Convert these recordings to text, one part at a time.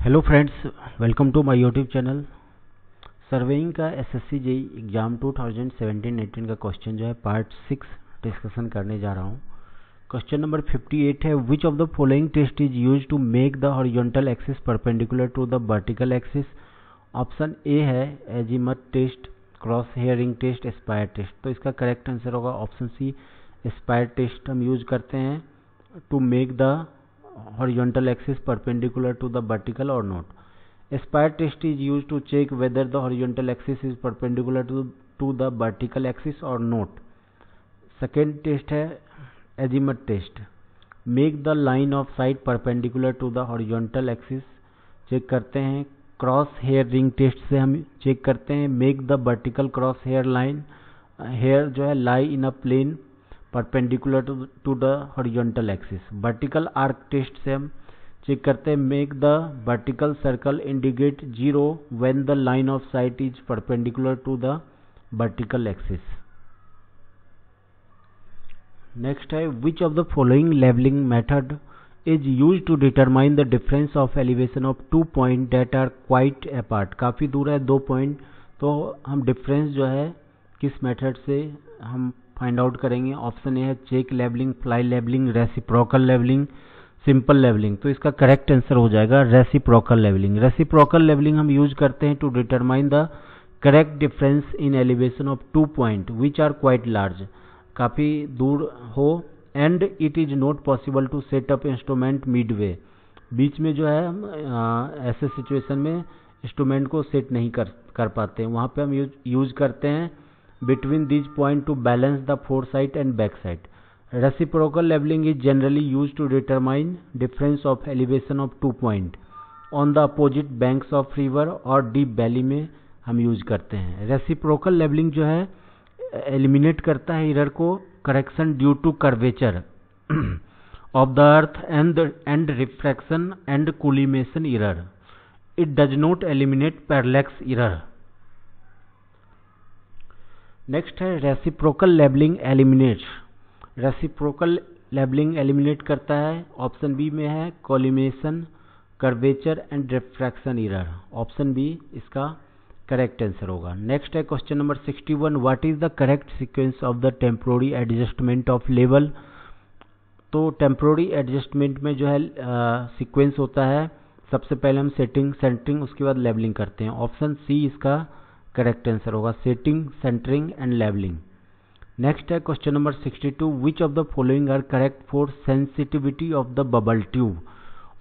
Hello friends, welcome to my YouTube channel. Surveying का SSC JEE exam 2017-18 का question जो है पार्ट 6 डिस्कशन करने जा रहा हूँ। क्वेश्चन नंबर 58 है, which of the following test is use to make the horizontal axis perpendicular to the vertical axis. Option A है azimuth test, cross hairing test, aspire test. तो इसका करेक्ट आंसर होगा option C, aspire test हम use करते हैं to make the horizontal axis perpendicular to the vertical or not. Aspire test is used to check whether the horizontal axis is perpendicular to the vertical axis or not. Second test है azimuth test. Make the line of sight perpendicular to the horizontal axis. Check करते हैं। Cross hair ring test से हम check करते हैं make the vertical cross hair line, hair जो है lie in a plane perpendicular to the horizontal axis. Vertical arc test से हम चेक करते हैं make the vertical circle indicate 0 when the line of sight is perpendicular to the vertical axis. Next है which of the following levelling method is use to determine the difference of elevation of two point that are quite apart. काफी दूर है दो point, तो हम difference जो है किस मेथड से हम फाइंड आउट करेंगे। ऑप्शन ए है check levelling, fly levelling, reciprocal levelling, simple levelling. तो इसका करेक्ट आंसर हो जाएगा रेसिप्रोकल लेवलिंग। रेसिप्रोकल लेवलिंग हम यूज करते हैं to determine the correct difference in elevation of two point which are quite large, काफी दूर हो, and it is not possible to set up instrument midway. बीच में जो है हम ऐसे सिचुएशन में इंस्ट्रूमेंट को सेट नहीं कर पाते, वहां पे हम यूज करते हैं between these point to balance the foresight and backside. Reciprocal leveling is generally used to determine difference of elevation of two point on the opposite banks of river और deep valley में हम use करते हैं। Reciprocal levelling जो है eliminate करता है error को correction due to curvature of the earth and refraction and collimation error. It does not eliminate parallax error. Next है reciprocal levelling eliminates. Reciprocal levelling eliminate करता है, ऑप्शन बी में है collimation, curvature and refraction error. Option B इसका correct answer होगा। Next है question number 61, what is the correct sequence of the temporary adjustment of level. तो temporary adjustment में जो है सीक्वेंस होता है, सबसे पहले हम सेंटरिंग उसके बाद लेवलिंग करते हैं। ऑप्शन सी इसका करेक्ट आंसर होगा, setting, centring and levelling. Next है question number 62, which of the following are correct for sensitivity of the bubble tube.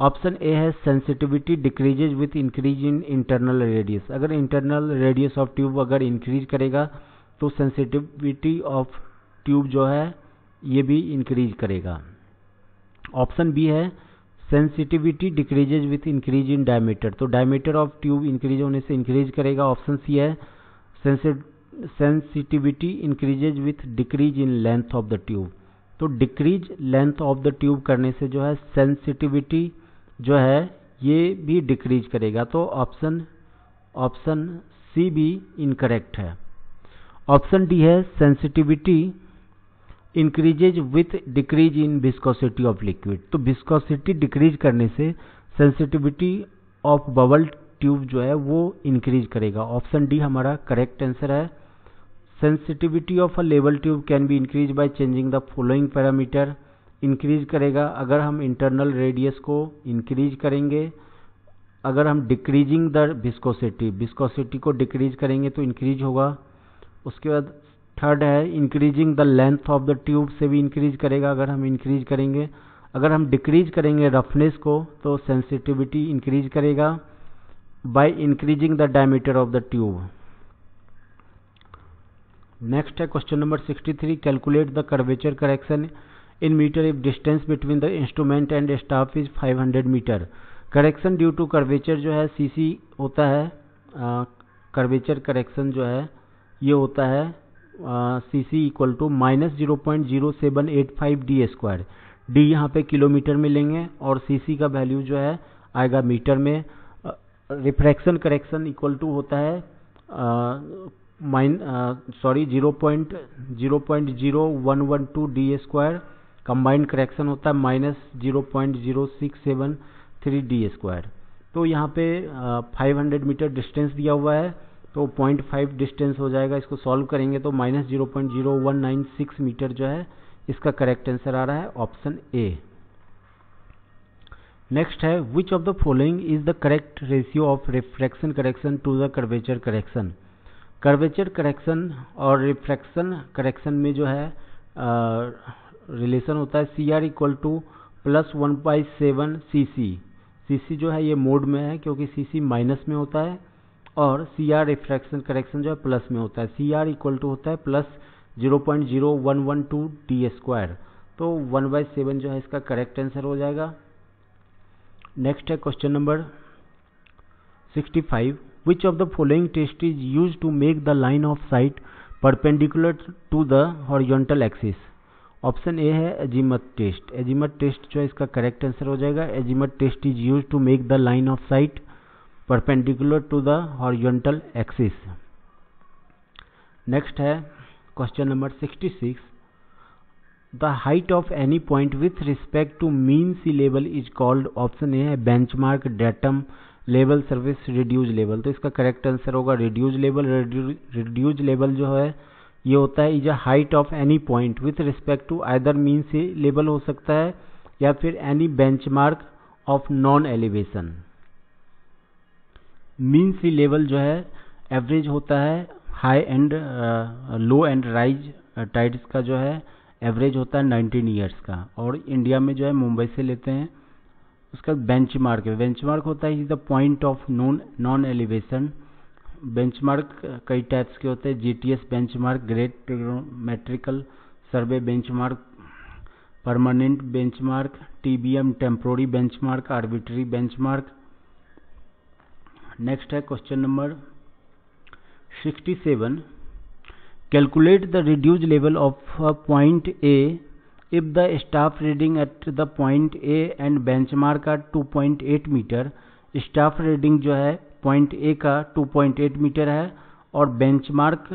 Option A है sensitivity decreases with increase in internal radius. अगर internal radius of tube अगर increase करेगा तो sensitivity of tube जो है ये भी increase करेगा। ऑप्शन बी है sensitivity decreases with increase in diameter, तो डायमीटर ऑफ ट्यूब इंक्रीज होने से इंक्रीज करेगा। ऑप्शन सी है sensitivity increases with decrease in length of the tube, तो decrease length of the tube करने से जो है सेंसिटिविटी जो है ये भी डिक्रीज करेगा। तो ऑप्शन सी भी इनकरेक्ट है। ऑप्शन डी है sensitivity increases with decrease in viscosity of liquid, तो विस्कोसिटी डिक्रीज करने से सेंसिटिविटी ऑफ बबल ट्यूब जो है वो इंक्रीज करेगा। ऑप्शन डी हमारा करेक्ट आंसर है। Sensitivity of a level tube can be increase by changing the following parameter. Increase करेगा अगर हम इंटरनल रेडियस को इंक्रीज करेंगे, अगर हम डिक्रीजिंग द विस्कोसिटी को डिक्रीज करेंगे तो इंक्रीज होगा। उसके बाद थर्ड है increasing the length of the tube से भी इंक्रीज करेगा अगर हम इंक्रीज करेंगे। अगर हम डिक्रीज करेंगे रफनेस को तो सेंसिटिविटी इंक्रीज करेगा by increasing the diameter of the tube. Next है question number 63, calculate the curvature correction in metre if distance between the instrument and staff is 500 metre. Correction due to curvature जो है CC होता है, curvature correction जो है ये होता है CC equal to -0.0785 D square. D यहाँ पे किलोमीटर में लेंगे और सीसी का वैल्यू जो है आएगा मीटर में। रिफ्रैक्शन करेक्शन इक्वल टू होता है 0.0112 डी स्क्वायर। कंबाइंड करेक्शन होता है -0.0673 डी स्क्वायर। तो यहाँ पे 500 मीटर डिस्टेंस दिया हुआ है, तो 0.5 डिस्टेंस हो जाएगा। इसको सॉल्व करेंगे तो -0.0196 मीटर जो है इसका करेक्ट आंसर आ रहा है ऑप्शन ए। नेक्स्ट है which of the following is the correct ratio of refraction correction to the curvature correction. Curvature correction और रिफ्रैक्शन करेक्शन में जो है रिलेशन होता है CR equal to +1/7 CC। CC जो है ये मोड में है क्योंकि CC माइनस में होता है, और CR रिफ्रैक्शन करेक्शन जो है प्लस में होता है। CR इक्वल टू होता है +0.0112 d², तो 1/7 जो है इसका करेक्ट आंसर हो जाएगा। नेक्स्ट है question number 65, which of the following test is use to make the line of sight perpendicular to the horizontal axis. Option A है अजीमथ टेस्ट। अजीमथ टेस्ट जो है इसका करेक्ट आंसर हो जाएगा। Azimuth test is use to make the line of sight perpendicular to the horizontal axis. Next है question number 66, the height of any point with respect to mean sea level is called. Option A है benchmark, datum, level, service, reduce level. तो इसका correct answer होगा reduce level. Reduce level जो है ये होता है is a height of any point with respect to either mean sea level हो सकता है या फिर any benchmark of non elevation. Mean sea level जो है एवरेज होता है high and low and rise tides का जो है एवरेज होता है 19 ईयर्स का, और इंडिया में जो है मुंबई से लेते हैं। उसका बेंचमार्क है, बेंचमार्क होता है the point of non elevation. Benchmark कई टाइप्स के होते हैं, GTS benchmark, great trigonometrical survey benchmark, permanent benchmark, TBM temporary benchmark, arbitrary benchmark. Next है question number 67, calculate the reduced level of point A if the staff reading at the point A and benchmark are 2.8 metre. Staff reading जो है point A का 2.8 metre है और benchmark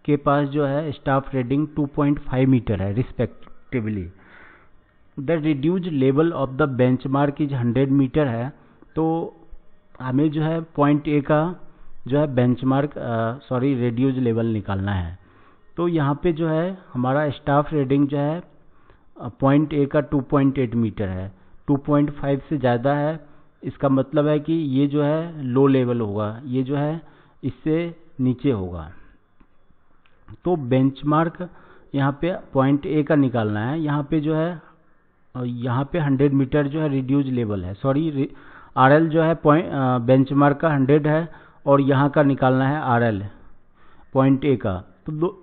के पास जो है स्टाफ रीडिंग 2.5 मीटर है respectively. The reduce level of the benchmark is 100 metre है, तो हमें जो है पॉइंट A का जो है बेंचमार्क रिड्यूज लेवल निकालना है। तो यहाँ पे जो है हमारा स्टाफ रीडिंग जो है पॉइंट A का 2.8 मीटर है, 2.5 से ज़्यादा है, इसका मतलब है कि ये जो है लो लेवल होगा, ये जो है इससे नीचे होगा। तो बेंचमार्क यहाँ पे पॉइंट A का निकालना है। यहाँ पे जो है यहाँ पे 100 मीटर जो है रिड्यूज लेवल है, RL जो है बेंचमार्क का 100 है और यहाँ का निकालना है RL पॉइंट A का।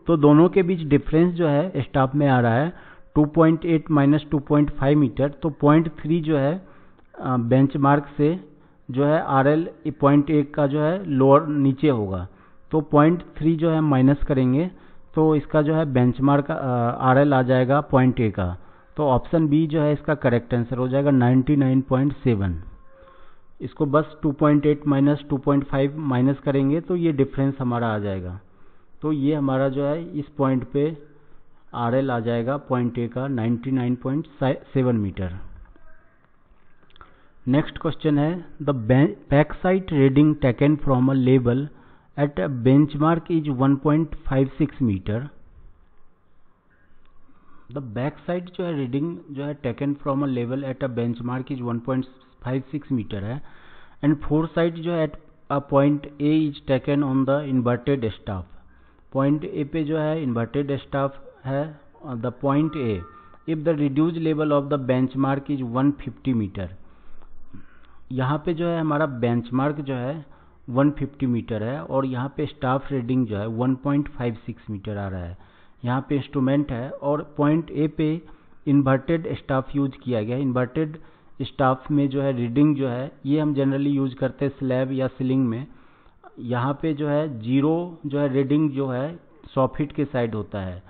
तो दोनों के बीच डिफरेंस जो है स्टाफ में आ रहा है 2.8 माइनस 2.5 मीटर। तो 0.3 जो है बेंचमार्क से जो है RL पॉइंट A का जो है लोअर नीचे होगा, तो 0.3 जो है माइनस करेंगे तो इसका जो है बेंचमार्क RL आ जाएगा पॉइंट A का। तो ऑप्शन बी जो है इसका करेक्ट आंसर हो जाएगा 99.7। इसको बस 2.8 माइनस 2.5 माइनस करेंगे तो ये डिफरेंस हमारा आ जाएगा। तो ये हमारा जो है इस पॉइंट पे RL आ जाएगा पॉइंट A का 99.7 मीटर। नेक्स्ट क्वेश्चन है the back side reading taken from a level at a benchmark is 1.56 metre. The back side जो है रीडिंग जो है taken from a level at a benchmark is 1.56 metre है, and fore side जो है at a point A is taken on the inverted staff. Point A पे जो है इन्वर्टेड स्टाफ है the point A if the reduce level of the benchmark is 150 metre. यहाँ पे जो है हमारा बेंचमार्क जो है 150 मीटर है और यहाँ पे स्टाफ रीडिंग जो है 1.56 मीटर आ रहा है। यहाँ पे इंस्ट्रूमेंट है और पॉइंट A पे इन्वर्टेड स्टाफ यूज किया गया है। इन्वर्टेड स्टाफ में जो है रीडिंग जो है ये हम जनरली यूज करते हैं स्लैब या सीलिंग में। यहाँ पे जो है जीरो जो है रीडिंग जो है 100 फीट के साइड होता है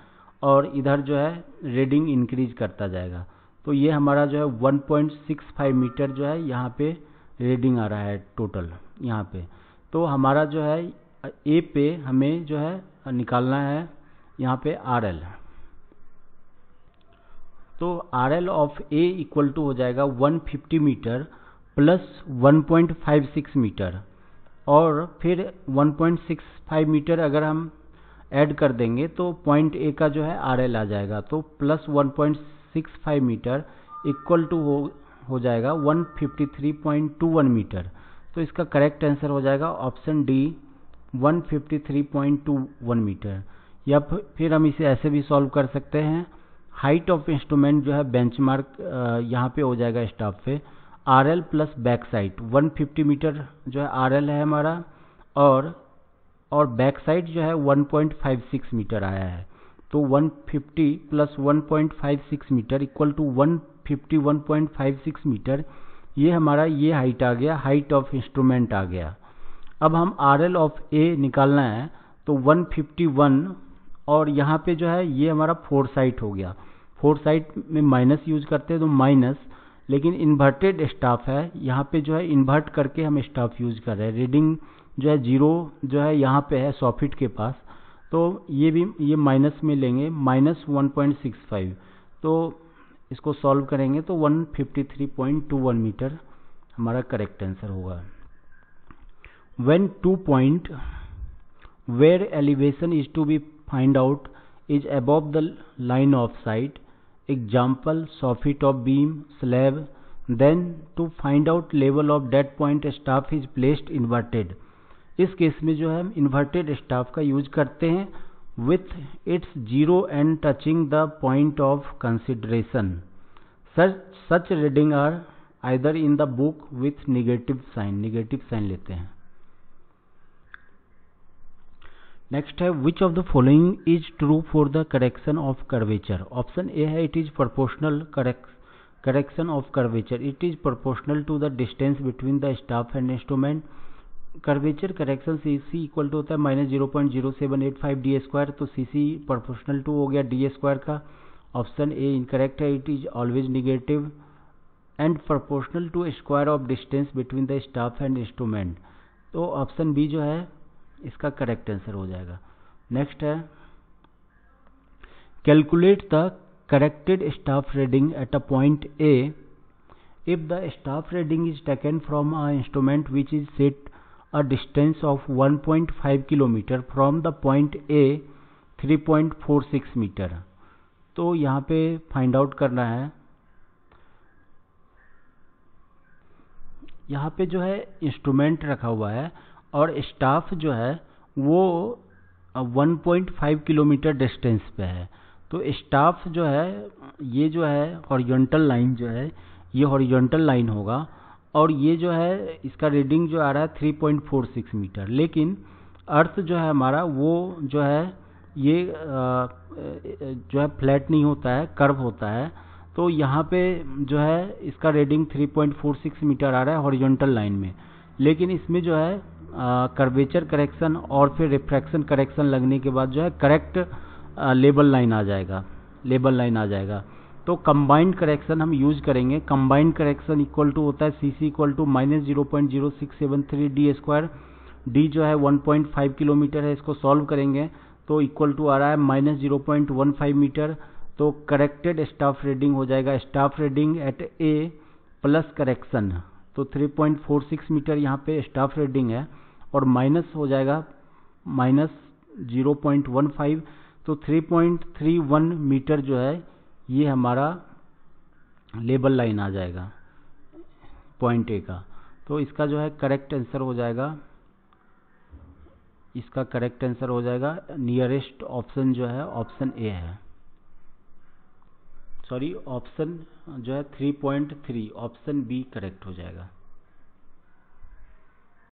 और इधर जो है रीडिंग इंक्रीज करता जाएगा। तो ये हमारा जो है 1.65 मीटर जो है यहाँ पे रीडिंग आ रहा है टोटल यहाँ पे। तो हमारा जो है A पे हमें जो है निकालना है यहाँ पे RL। तो RL ऑफ A इक्वल टू हो जाएगा 150 मीटर प्लस 1.56 मीटर, और फिर 1.65 मीटर अगर हम ऐड कर देंगे तो पॉइंट ए का जो है RL आ जाएगा। तो प्लस 1.65 मीटर इक्वल टू हो जाएगा 153.21 मीटर। तो इसका करेक्ट आंसर हो जाएगा ऑप्शन डी 153.21 मीटर। या फिर हम इसे ऐसे भी सॉल्व कर सकते हैं, हाइट ऑफ इंस्ट्रूमेंट जो है बेंचमार्क यहाँ पे हो जाएगा स्टाफ पे, RL plus back side 150 metre जो है RL है हमारा, और बैक साइड जो है 1.56 मीटर आया है। तो 150 plus 1.56 metre equal to 151.56 metre, ये हमारा ये हाइट आ गया, हाइट ऑफ इंस्ट्रूमेंट आ गया। अब हम RL ऑफ ए निकालना है, तो 151, और यहाँ पे जो है ये हमारा फोर साइड हो गया। फोर साइड में माइनस यूज करते हैं तो माइनस, लेकिन इन्वर्टेड स्टाफ है, यहाँ पे जो है इन्वर्ट करके हम स्टाफ यूज कर रहे हैं। रीडिंग जो है 0 जो है यहाँ पे है 100 फीट के पास, तो ये माइनस में लेंगे, माइनस 1.65। तो इसको सॉल्व करेंगे तो 153.21 मीटर हमारा करेक्ट आंसर होगा। When 2 point where elevation is to be find out is above the line of sight, example 100 feet of beam slab, then to find out level of that point staff is placed inverted। इस case में जो है हम inverted staff का use करते हैं with its zero and touching the point of consideration। such reading are either in the book with negative sign लेते हैं। नेक्स्ट है which of the following is true for the correction of curvature. Option A है it is proportional correction of curvature, it is proportional to the distance between the staff and instrument. Curvature correction CC equal to होता है -0.0785 d², तो CC proportional to हो गया d² का। Option A incorrect है, it is always negative and proportional to square of distance between the staff and instrument. तो option B जो है इसका करेक्ट आंसर हो जाएगा। नेक्स्ट है calculate the corrected staff reading at a point A if the staff reading is taken from a instrument which is set a distance of 1.5 kilometre from the point A 3.46 metre. तो यहाँ पे find out करना है, यहाँ पे जो है instrument रखा हुआ है और स्टाफ जो है वो 1.5 किलोमीटर डिस्टेंस पे है। तो स्टाफ जो है ये जो है हॉरिजॉन्टल लाइन जो है ये हॉरिजॉन्टल लाइन होगा, और ये जो है इसका रीडिंग जो आ रहा है 3.46 मीटर। लेकिन अर्थ जो है हमारा वो जो है ये जो है फ्लैट नहीं होता है, कर्व होता है। तो यहाँ पे जो है इसका रीडिंग 3.46 मीटर आ रहा है हॉरिजॉन्टल लाइन में, लेकिन इसमें जो है कर्वेचर करेक्शन और फिर रिफ्रैक्शन करेक्शन लगने के बाद जो है करेक्ट लेबल लाइन आ जाएगा। तो कंबाइंड करेक्शन हम यूज करेंगे। कंबाइंड करेक्शन इक्वल टू होता है CC equal to -0.0673 d²। d जो है 1.5 किलोमीटर है, इसको सॉल्व करेंगे तो इक्वल टू आ रहा है -0.15 मीटर। तो करेक्टेड स्टाफ रीडिंग हो जाएगा स्टाफ रीडिंग एट ए प्लस करेक्शन, तो 3.46 मीटर यहाँ पे स्टाफ रीडिंग है, और माइनस हो जाएगा -0.15, तो 3.31 मीटर जो है ये हमारा लेबल लाइन आ जाएगा पॉइंट ए का। तो इसका जो है करेक्ट आंसर हो जाएगा, इसका करेक्ट आंसर हो जाएगा नियरेस्ट ऑप्शन जो है ऑप्शन ए है, सॉरी ऑप्शन जो है 3.3 ऑप्शन बी करेक्ट हो जाएगा।